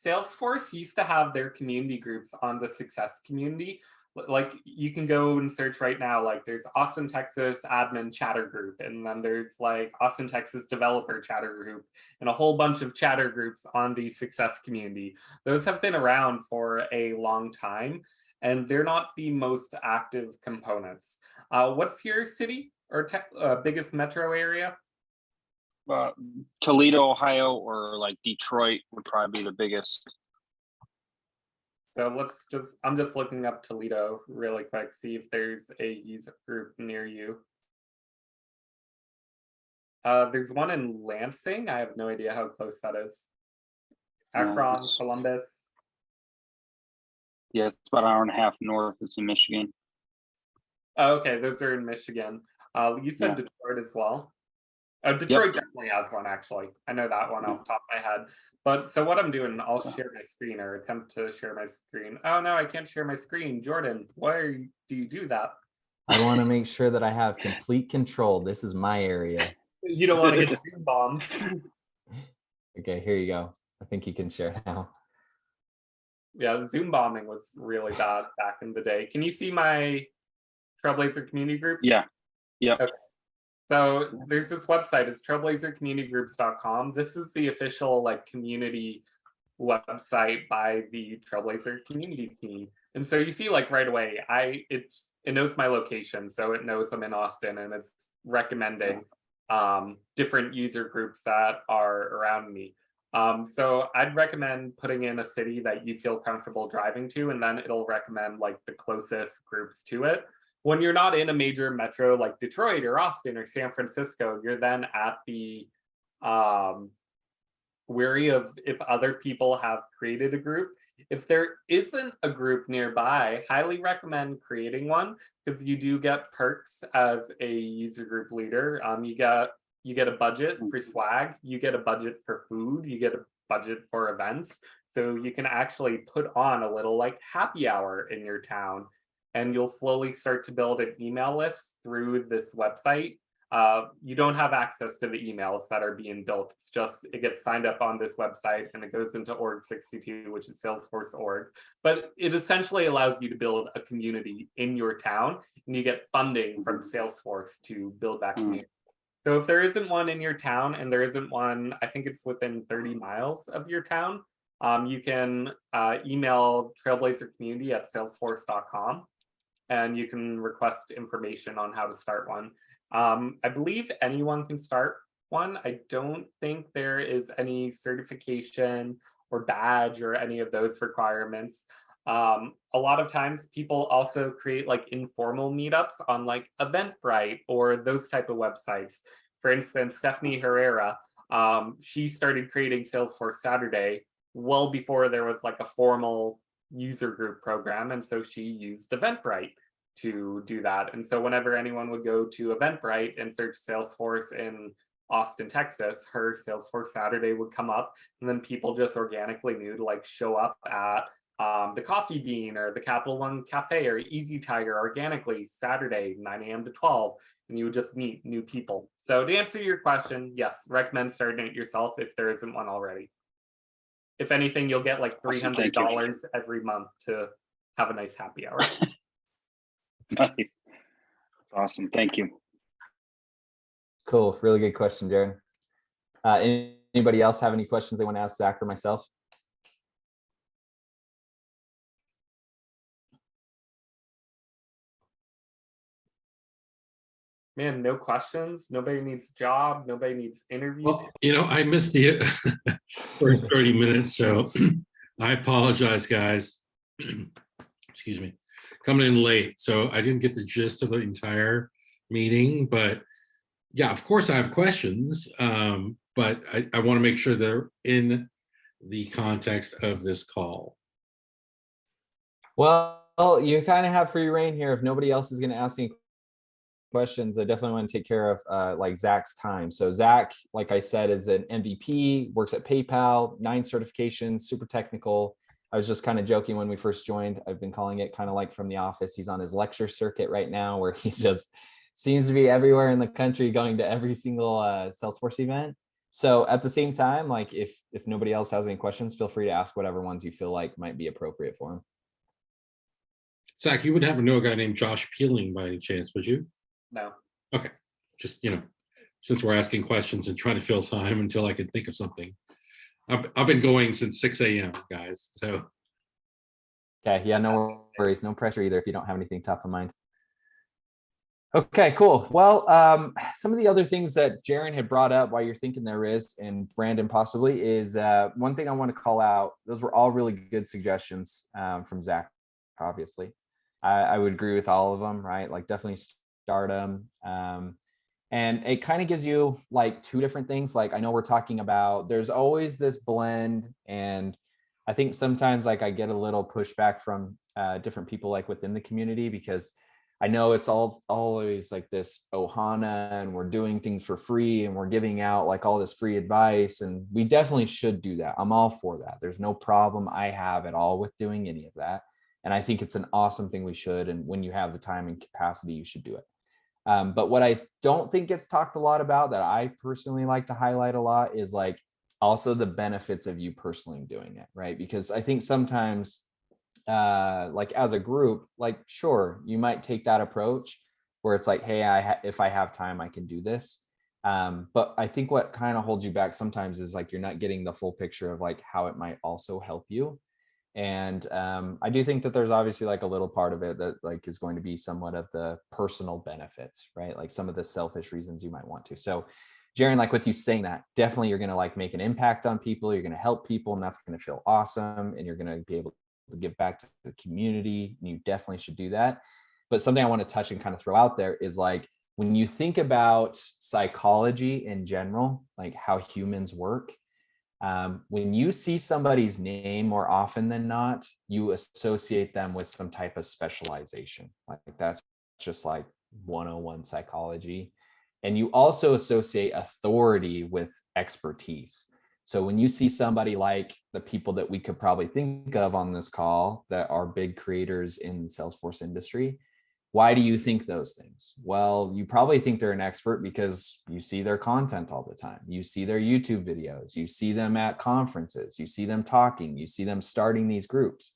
Salesforce used to have their community groups on the success community. Like you can go and search right now, like there's Austin, Texas admin chatter group, and then there's like Austin, Texas developer chatter group, and a whole bunch of chatter groups on the success community. Those have been around for a long time, and they're not the most active components. What's your city or biggest metro area? Toledo, Ohio, or like Detroit would probably be the biggest. So I'm just looking up Toledo really quick, see if there's a user group near you. There's one in Lansing. I have no idea how close that is. Akron, Columbus. Yeah, it's about an hour and a half north. It's in Michigan. Oh, okay, those are in Michigan. You said Detroit as well. Oh, Detroit definitely has one, actually. I know that one off the top of my head. But so what I'm doing, I'll share my screen or attempt to share my screen. Oh no, I can't share my screen. Jordan, why do you do that? I want to make sure that I have complete control. This is my area. You don't want to get Zoom bombed. Okay, here you go. I think you can share now. Yeah, Zoom bombing was really bad back in the day. Can you see my Trailblazer community groups? Yeah. Okay. So there's this website, it's trailblazercommunitygroups.com. This is the official like community website by the Trailblazer community team. And so you see like right away, it knows my location. So it knows I'm in Austin and it's recommending different user groups that are around me. So I'd recommend putting in a city that you feel comfortable driving to, and then it'll recommend like the closest groups to it. When you're not in a major metro like Detroit or Austin or San Francisco, you're then at the wary of if other people have created a group. If there isn't a group nearby, highly recommend creating one because you do get perks as a user group leader. You get a budget for swag, you get a budget for food, you get a budget for events. So you can actually put on a little like happy hour in your town. And you'll slowly start to build an email list through this website. You don't have access to the emails that are being built. It's just, it gets signed up on this website and it goes into org62, which is Salesforce org. But it essentially allows you to build a community in your town and you get funding from Salesforce to build that community. So if there isn't one in your town and there isn't one, I think it's within 30 miles of your town, you can email trailblazercommunity@salesforce.com. And you can request information on how to start one. I believe anyone can start one. I don't think there is any certification or badge or any of those requirements. A lot of times people also create like informal meetups on like Eventbrite or those type of websites. For instance, Stephanie Herrera, she started creating Salesforce Saturday well before there was like a formal user group program, and so she used Eventbrite to do that. And so whenever anyone would go to Eventbrite and search Salesforce in Austin, Texas, her Salesforce Saturday would come up, and then people just organically knew to like show up at the Coffee Bean or the Capital One Cafe or Easy Tiger organically Saturday 9 a.m. to 12, and you would just meet new people. So to answer your question, yes, recommend starting it yourself if there isn't one already. If anything, you'll get like $300 every month to have a nice happy hour. Nice. That's awesome. Thank you. Cool. Really good question, Jared. Anybody else have any questions they want to ask Zach or myself? Man, no questions. Nobody needs a job. Nobody needs interview. Well, I missed the first 30 minutes, so I apologize, guys. Excuse me. Coming in late, so I didn't get the gist of the entire meeting. But yeah, of course I have questions, but I want to make sure they're in the context of this call. Well, you kind of have free reign here. If nobody else is going to ask any questions, I definitely want to take care of like Zach's time. So Zach, like I said, is an MVP, works at PayPal, 9 certifications, super technical. I was just kind of joking when we first joined. I've been calling it kind of like from The Office. He's on his lecture circuit right now where he's just seems to be everywhere in the country going to every single Salesforce event. So at the same time, like if nobody else has any questions, feel free to ask whatever ones you feel like might be appropriate for him. Zach, you wouldn't happen to know a guy named Josh Peeling by any chance, would you? No. Okay. Just, since we're asking questions and trying to fill time until I can think of something. I've been going since 6 a.m., guys. So. Okay. Yeah, no worries. No pressure either if you don't have anything top of mind. Okay, cool. Well, some of the other things that Jaren had brought up while you're thinking there is, and Brandon possibly, is one thing I want to call out. Those were all really good suggestions from Zach, obviously. I would agree with all of them, right? Like definitely start them. And it kind of gives you like two different things. Like I know we're talking about, there's always this blend. And I think sometimes like I get a little pushback from different people like within the community, because I know it's always like this ohana and we're doing things for free and we're giving out like all this free advice, and we definitely should do that. I'm all for that. There's no problem I have at all with doing any of that. And I think it's an awesome thing we should. And when you have the time and capacity, you should do it. But what I don't think gets talked a lot about that I personally like to highlight a lot is like also the benefits of you personally doing it, right? Because I think sometimes like as a group, like sure, you might take that approach where it's like, hey, if I have time, I can do this. But I think what kind of holds you back sometimes is like you're not getting the full picture of like how it might also help you. And I do think that there's obviously like a little part of it that like is going to be somewhat of the personal benefits, right? Like some of the selfish reasons you might want to. So Jaren, like with you saying that, definitely you're going to like make an impact on people. You're going to help people, and that's going to feel awesome. And you're going to be able to give back to the community. And you definitely should do that. But something I want to touch and kind of throw out there is like when you think about psychology in general, like how humans work, when you see somebody's name more often than not, you associate them with some type of specialization. Like that's just like 101 psychology. And you also associate authority with expertise. So when you see somebody like the people that we could probably think of on this call that are big creators in the Salesforce industry, why do you think those things? Well, you probably think they're an expert because you see their content all the time. You see their YouTube videos, you see them at conferences, you see them talking, you see them starting these groups.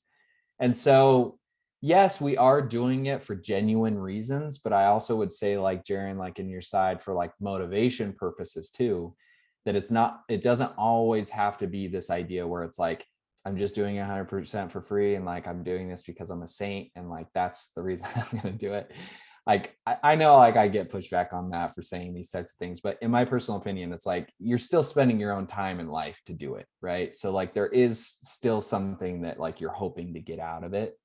And so, yes, we are doing it for genuine reasons, but I also would say, like Jaren, like in your side for like motivation purposes too, that it doesn't always have to be this idea where it's like, I'm just doing 100% for free. And like, I'm doing this because I'm a saint. And like, that's the reason I'm going to do it. Like, I know like I get pushback on that for saying these types of things, but in my personal opinion, it's like, you're still spending your own time in life to do it. Right. So like, there is still something that like you're hoping to get out of it.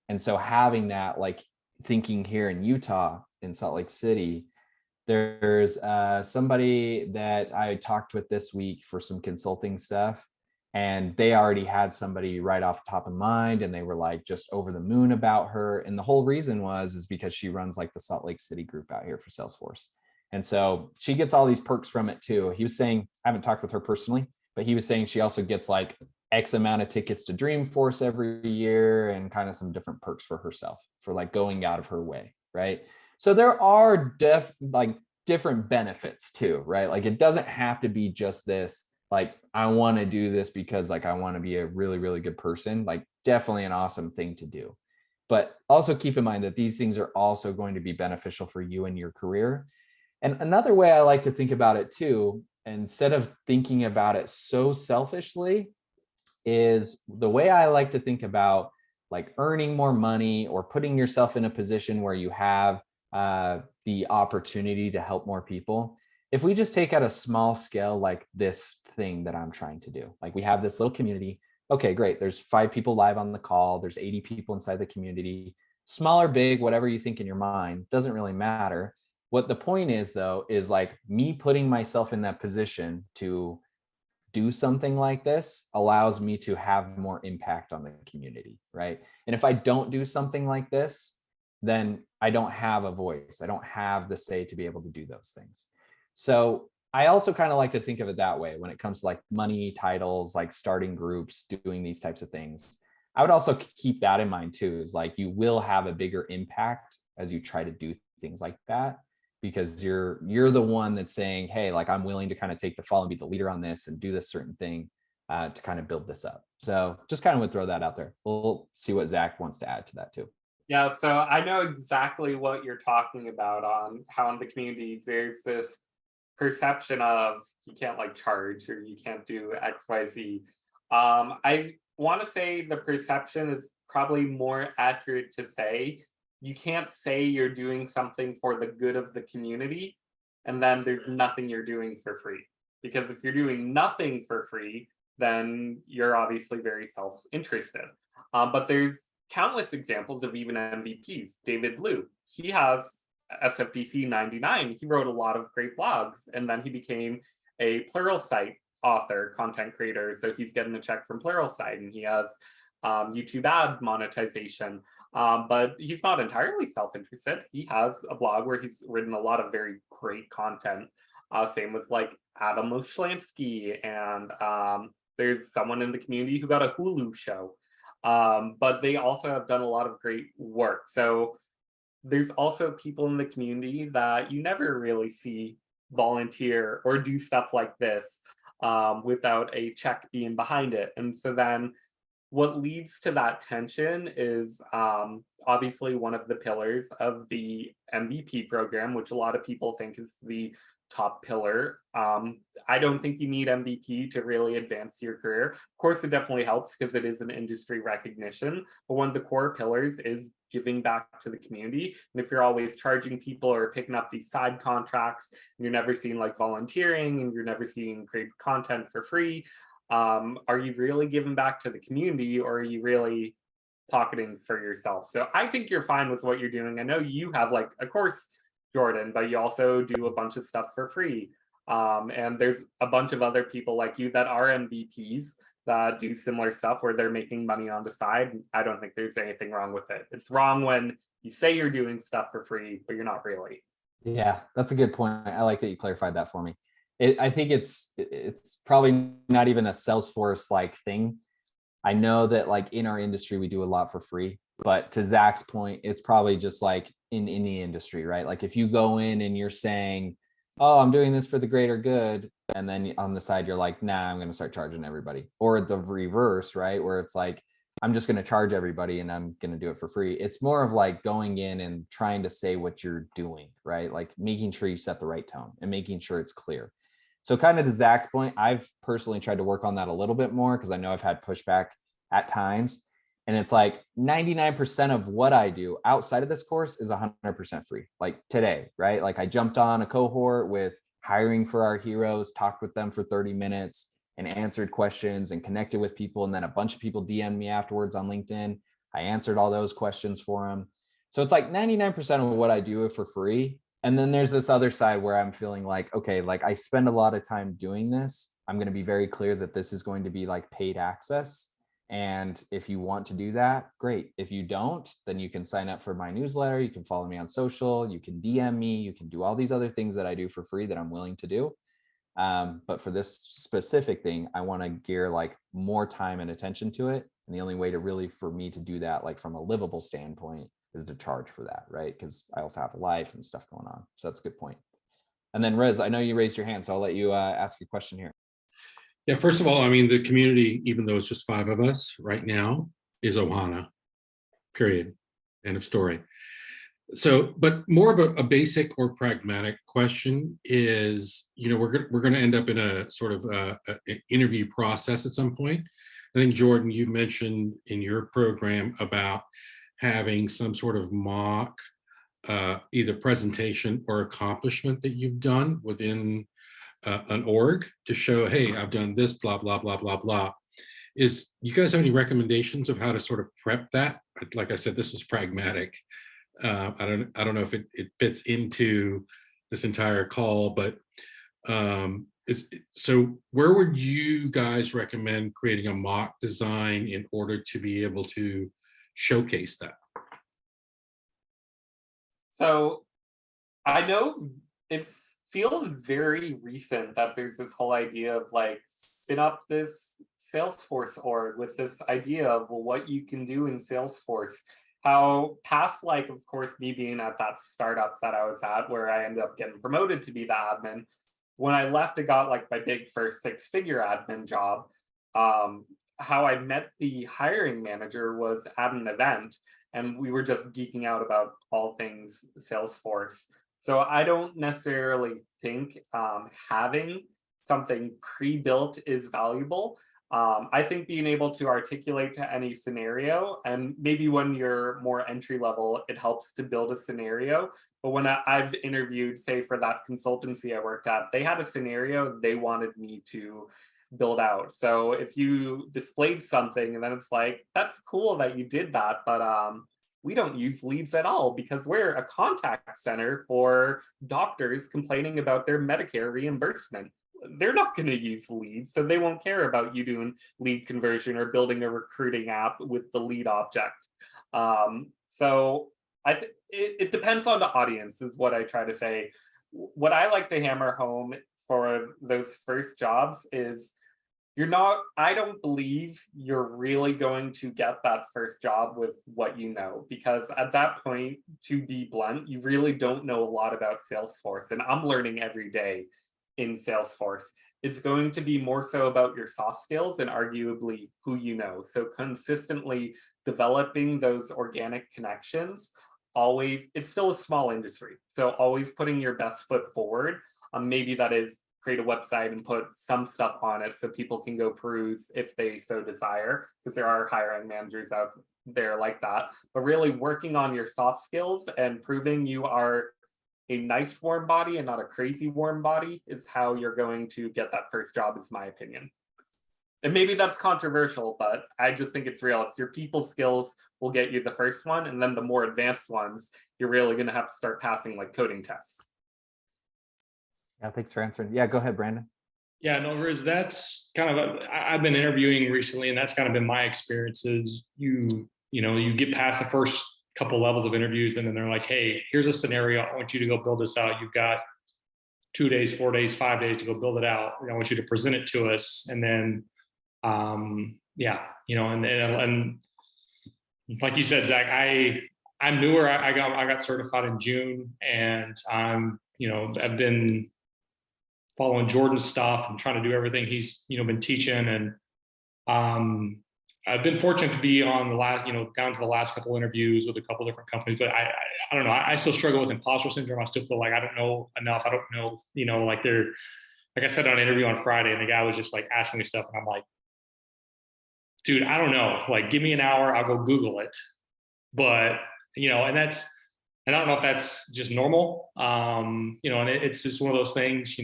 And so having that, like thinking here in Utah, in Salt Lake City, there's somebody that I talked with this week for some consulting stuff, and they already had somebody right off the top of mind, and they were like just over the moon about her. And the whole reason is because she runs like the Salt Lake City group out here for Salesforce. And so she gets all these perks from it too. He was saying, I haven't talked with her personally, but he was saying she also gets like X amount of tickets to Dreamforce every year and kind of some different perks for herself for like going out of her way, right? So there are different benefits too, right? Like it doesn't have to be just this, like, I want to do this because like I want to be a really, really good person. Like definitely an awesome thing to do. But also keep in mind that these things are also going to be beneficial for you and your career. And another way I like to think about it too, instead of thinking about it so selfishly, is the way I like to think about like earning more money or putting yourself in a position where you have the opportunity to help more people. If we just take at a small scale, like this thing that I'm trying to do, like we have this little community. Okay, great. There's 5 people live on the call. There's 80 people inside the community. Small or big, whatever you think in your mind, doesn't really matter. What the point is, though, is like me putting myself in that position to do something like this allows me to have more impact on the community, right? And if I don't do something like this, then I don't have a voice. I don't have the say to be able to do those things. So I also kind of like to think of it that way when it comes to like money, titles, like starting groups, doing these types of things. I would also keep that in mind too, is like you will have a bigger impact as you try to do things like that, because you're the one that's saying, hey, like I'm willing to kind of take the fall and be the leader on this and do this certain thing to kind of build this up. So just kind of would throw that out there. We'll see what Zach wants to add to that too. Yeah, so I know exactly what you're talking about on how in the community there's this perception of you can't like charge or you can't do XYZ. I want to say the perception is probably more accurate to say you can't say you're doing something for the good of the community and then there's nothing you're doing for free. Because if you're doing nothing for free, then you're obviously very self-interested. But there's countless examples of even MVPs. David Liu, he has SFDC 99. He wrote a lot of great blogs, and then he became a Pluralsight author, content creator. So he's getting a check from Pluralsight, and he has YouTube ad monetization. But he's not entirely self-interested. He has a blog where he's written a lot of very great content. Same with like Adam Oshlansky, and there's someone in the community who got a Hulu show. But they also have done a lot of great work. So there's also people in the community that you never really see volunteer or do stuff like this without a check being behind it. And so then what leads to that tension is obviously one of the pillars of the MVP program, which a lot of people think is the top pillar. I don't think you need MVP to really advance your career. Of course, it definitely helps because it is an industry recognition, but one of the core pillars is giving back to the community. And if you're always charging people or picking up these side contracts, and you're never seeing like volunteering and you're never seeing great content for free, are you really giving back to the community, or are you really pocketing for yourself? So I think you're fine with what you're doing. I know you have like a course, Jordan, but you also do a bunch of stuff for free. And there's a bunch of other people like you that are MVPs that do similar stuff where they're making money on the side. I don't think there's anything wrong with it. It's wrong when you say you're doing stuff for free, but you're not really. Yeah, that's a good point. I like that you clarified that for me. I think it's probably not even a Salesforce like thing. I know that like in our industry, we do a lot for free, but to Zach's point, it's probably just like in any industry, right? Like if you go in and you're saying, oh, I'm doing this for the greater good, and then on the side, you're like, nah, I'm going to start charging everybody. Or the reverse, right? Where it's like, I'm just going to charge everybody and I'm going to do it for free. It's more of like going in and trying to say what you're doing, right? Like making sure you set the right tone and making sure it's clear. So kind of to Zach's point, I've personally tried to work on that a little bit more because I know I've had pushback at times. And it's like 99% of what I do outside of this course is 100% free. Like today, right? Like I jumped on a cohort with hiring for our heroes, talked with them for 30 minutes and answered questions and connected with people. And then a bunch of people DM'd me afterwards on LinkedIn. I answered all those questions for them. So it's like 99% of what I do for free. And then there's this other side where I'm feeling like, okay, like I spend a lot of time doing this. I'm going to be very clear that this is going to be like paid access. And if you want to do that, great. If you don't, then you can sign up for my newsletter. You can follow me on social. You can DM me. You can do all these other things that I do for free that I'm willing to do. But for this specific thing, I want to gear like more time and attention to it. And the only way to really, for me to do that, like from a livable standpoint, is to charge for that, right? Because I also have a life and stuff going on. So that's a good point. And then Riz, I know you raised your hand, so I'll let you ask your question here. Yeah, first of all, I mean, the community, even though it's just 5 of us right now, is ohana, period, end of story. So, but more of a basic or pragmatic question is, you know, we're going to end up in a sort of a interview process at some point. I think, Jordan, you've mentioned in your program about having some sort of mock either presentation or accomplishment that you've done within an org to show, hey, I've done this, blah, blah, blah, blah, blah. Is you guys have any recommendations of how to sort of prep that? Like I said, this was pragmatic. I don't know if it fits into this entire call, but so where would you guys recommend creating a mock design in order to be able to showcase that? So I know it feels very recent that there's this whole idea of like spin up this Salesforce org with this idea of what you can do in Salesforce. How past, like, of course, me being at that startup that I was at where I ended up getting promoted to be the admin, when I left, I got like my big first 6-figure admin job. How I met the hiring manager was at an event, and we were just geeking out about all things Salesforce. So I don't necessarily think having something pre-built is valuable. I think being able to articulate to any scenario, and maybe when you're more entry level, it helps to build a scenario. But when I've interviewed, say for that consultancy I worked at, they had a scenario they wanted me to build out. So if you displayed something and then it's like, that's cool that you did that, but we don't use leads at all because we're a contact center for doctors complaining about their Medicare reimbursement. They're not going to use leads, so they won't care about you doing lead conversion or building a recruiting app with the lead object. So it depends on the audience is what I try to say. What I like to hammer home for those first jobs is I don't believe you're really going to get that first job with what you know, because at that point, to be blunt, you really don't know a lot about Salesforce, and I'm learning every day in Salesforce. It's going to be more so about your soft skills and arguably who you know. So consistently developing those organic connections, always, it's still a small industry. So always putting your best foot forward. Maybe that is create a website and put some stuff on it so people can go peruse if they so desire, because there are hiring managers out there like that. But really working on your soft skills and proving you are a nice warm body and not a crazy warm body is how you're going to get that first job, is my opinion. And maybe that's controversial, but I just think it's real. It's your people skills will get you the first one, and then the more advanced ones, you're really going to have to start passing like coding tests. Yeah, thanks for answering. Yeah, go ahead, Brandon. Yeah, no, Riz, that's kind of, I've been interviewing recently, and that's kind of been my experience is you get past the first couple levels of interviews, and then they're like, hey, here's a scenario. I want you to go build this out. You've got 2 days, 4 days, 5 days to go build it out. I want you to present it to us. And then, yeah, and like you said, Zach, I'm newer. I got certified in June, and I've been following Jordan's stuff and trying to do everything he's, been teaching. And I've been fortunate to be on the last, down to the last couple interviews with a couple different companies, but I don't know. I still struggle with imposter syndrome. I still feel like I don't know enough. I don't know, like I said on an interview on Friday, and the guy was just like asking me stuff, and I'm like, dude, I don't know. Like, give me an hour, I'll go Google it. But, and I don't know if that's just normal. And it's just one of those things,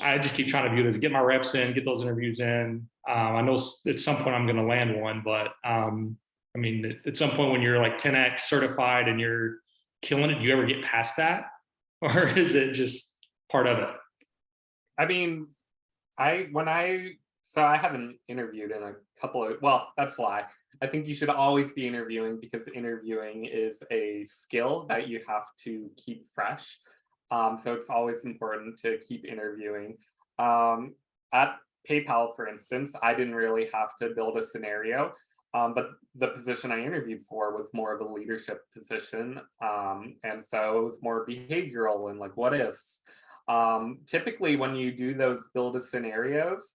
I just keep trying to view this, get my reps in, get those interviews in. I know at some point I'm going to land one, but at some point when you're like 10X certified and you're killing it, do you ever get past that? Or is it just part of it? I haven't interviewed in a couple of, well, that's a lie. I think you should always be interviewing because interviewing is a skill that you have to keep fresh. So it's always important to keep interviewing. At PayPal, for instance, I didn't really have to build a scenario, but the position I interviewed for was more of a leadership position. And so it was more behavioral and like what ifs. Typically when you do those build a scenarios,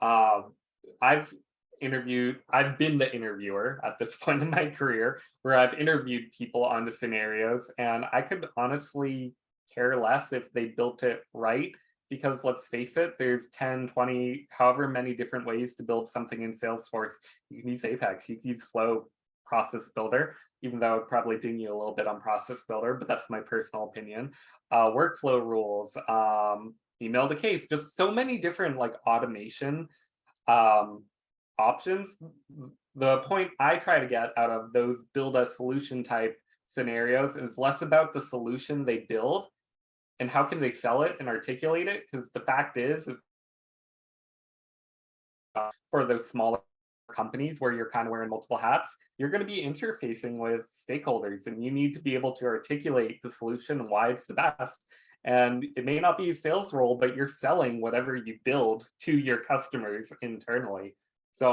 I've been the interviewer at this point in my career where I've interviewed people on the scenarios, and I could honestly care less if they built it right, because let's face it, there's 10, 20, however many different ways to build something in Salesforce. You can use Apex, you can use Flow Process Builder, even though I'd probably ding you a little bit on Process Builder, but that's my personal opinion. Workflow rules, email to case, just so many different like automation options. The point I try to get out of those build a solution type scenarios is less about the solution they build and how can they sell it and articulate it, because the fact is for those smaller companies where you're kind of wearing multiple hats, you're going to be interfacing with stakeholders, and you need to be able to articulate the solution and why it's the best. And it may not be a sales role, but you're selling whatever you build to your customers internally. So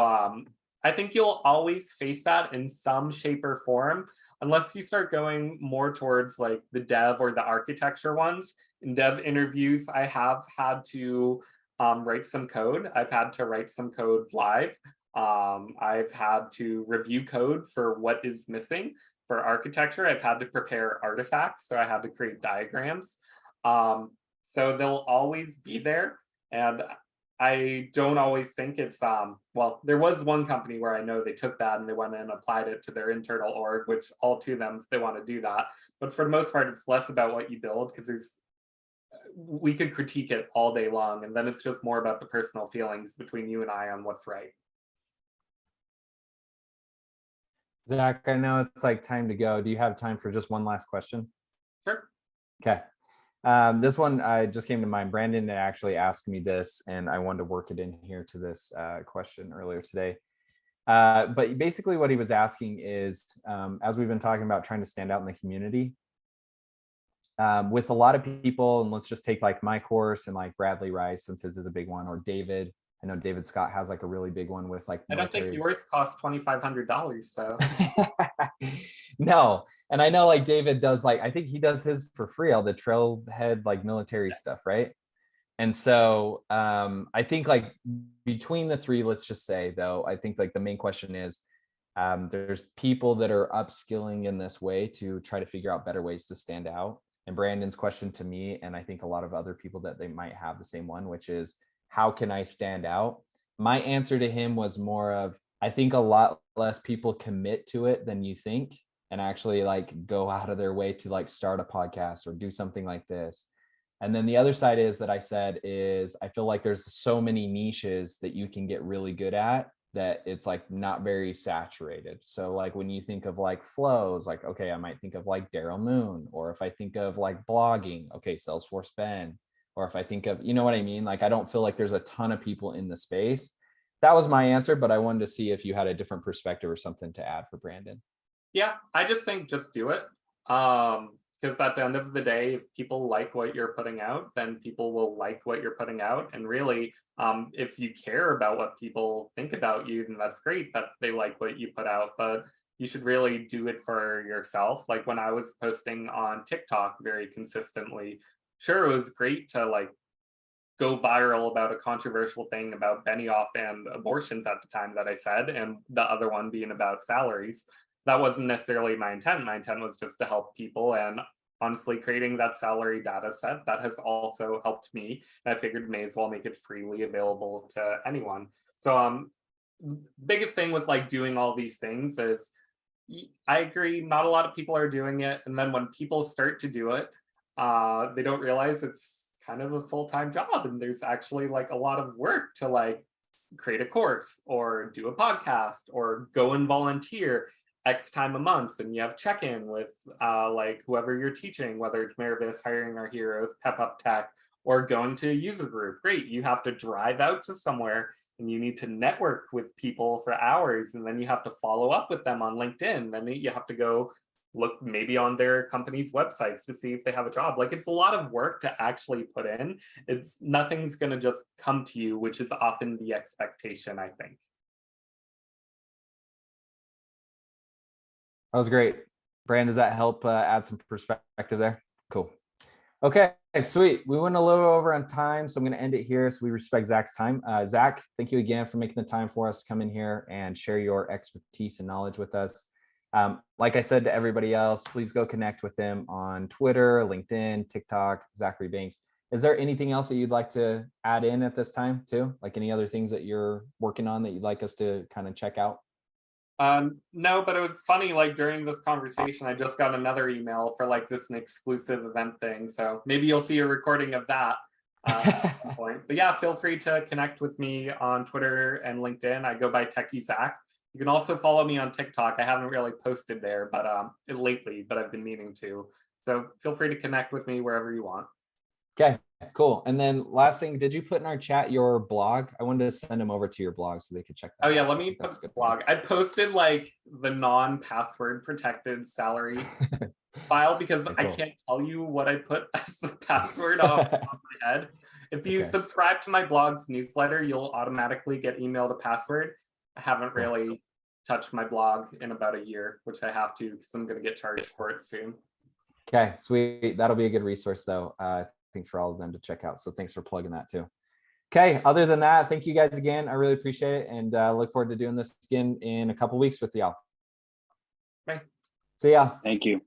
I think you'll always face that in some shape or form, unless you start going more towards like the dev or the architecture ones. In dev interviews, I have had to write some code. I've had to write some code live. I've had to review code for what is missing. For architecture, I've had to prepare artifacts, so I had to create diagrams. So they'll always be there. And I don't always think it's well, there was one company where I know they took that and they went and applied it to their internal org, which all to them if they want to do that. But for the most part, it's less about what you build, because we could critique it all day long, and then it's just more about the personal feelings between you and I on what's right. Zach, I know it's like time to go. Do you have time for just one last question? Sure. Okay. This one just came to mind. Brandon had actually asked me this, and I wanted to work it in here to this question earlier today. But basically what he was asking is, as we've been talking about trying to stand out in the community, with a lot of people, and let's just take like my course and like Bradley Rice, since his is a big one, or David. I know David Scott has like a really big one with like military. I don't think yours costs $2,500, so. No, and I know like David does, like, I think he does his for free, all the Trailhead like military stuff, right? And so I think like between the three, let's just say though, I think like the main question is, there's people that are upskilling in this way to try to figure out better ways to stand out. And Brandon's question to me, and I think a lot of other people that they might have the same one, which is, how can I stand out? My answer to him was more of, I think a lot less people commit to it than you think, and actually like go out of their way to like start a podcast or do something like this. And then the other side is that I said is, I feel like there's so many niches that you can get really good at that it's like not very saturated. So like when you think of like flows, like, okay, I might think of like Daryl Moon, or if I think of like blogging, okay, Salesforce Ben. Or if I think of, you know what I mean? Like, I don't feel like there's a ton of people in the space. That was my answer, but I wanted to see if you had a different perspective or something to add for Brandon. Yeah, I just think just do it. Because at the end of the day, if people like what you're putting out, then people will like what you're putting out. And really, if you care about what people think about you, then that's great that they like what you put out. But you should really do it for yourself. Like when I was posting on TikTok very consistently, sure, it was great to like go viral about a controversial thing about Benioff and abortions at the time that I said, and the other one being about salaries. That wasn't necessarily my intent. My intent was just to help people, and honestly, creating that salary data set, that has also helped me. And I figured may as well make it freely available to anyone. So biggest thing with like doing all these things is, I agree, not a lot of people are doing it. And then when people start to do it, they don't realize it's kind of a full-time job, and there's actually like a lot of work to like create a course or do a podcast or go and volunteer X time a month, and you have check-in with like whoever you're teaching, whether it's Maravis, Hiring Our Heroes, Pep Up Tech, or going to a user group. Great, you have to drive out to somewhere and you need to network with people for hours, and then you have to follow up with them on LinkedIn. Then you have to go look maybe on their company's websites to see if they have a job. Like, it's a lot of work to actually put in. It's nothing's going to just come to you, which is often the expectation, I think. That was great. Brand, does that help add some perspective there? Cool. Okay, sweet. We went a little over on time, so I'm going to end it here so we respect Zach's time. Zach, thank you again for making the time for us to come in here and share your expertise and knowledge with us. Like I said to everybody else, please go connect with them on Twitter, LinkedIn, TikTok, Zachary Banks. Is there anything else that you'd like to add in at this time too? Like any other things that you're working on that you'd like us to kind of check out? No, but it was funny, like during this conversation, I just got another email for like an exclusive event thing. So maybe you'll see a recording of that at some point. But yeah, feel free to connect with me on Twitter and LinkedIn. I go by Techie Zach. You can also follow me on TikTok. I haven't really posted there, but lately, but I've been meaning to. So feel free to connect with me wherever you want. Okay, cool. And then last thing, did you put in our chat your blog? I wanted to send them over to your blog so they could check that out. Oh yeah, let me put the blog. I posted like the non-password protected salary file because I can't tell you what I put as the password off the top of my head. If you subscribe to my blog's newsletter, you'll automatically get emailed a password. I haven't really touched my blog in about a year, which I have to because I'm going to get charged for it soon. Okay, sweet. That'll be a good resource though, I think, for all of them to check out. So thanks for plugging that too. Okay, other than that, thank you guys again. I really appreciate it, and look forward to doing this again in a couple weeks with y'all. Okay. See ya. Thank you.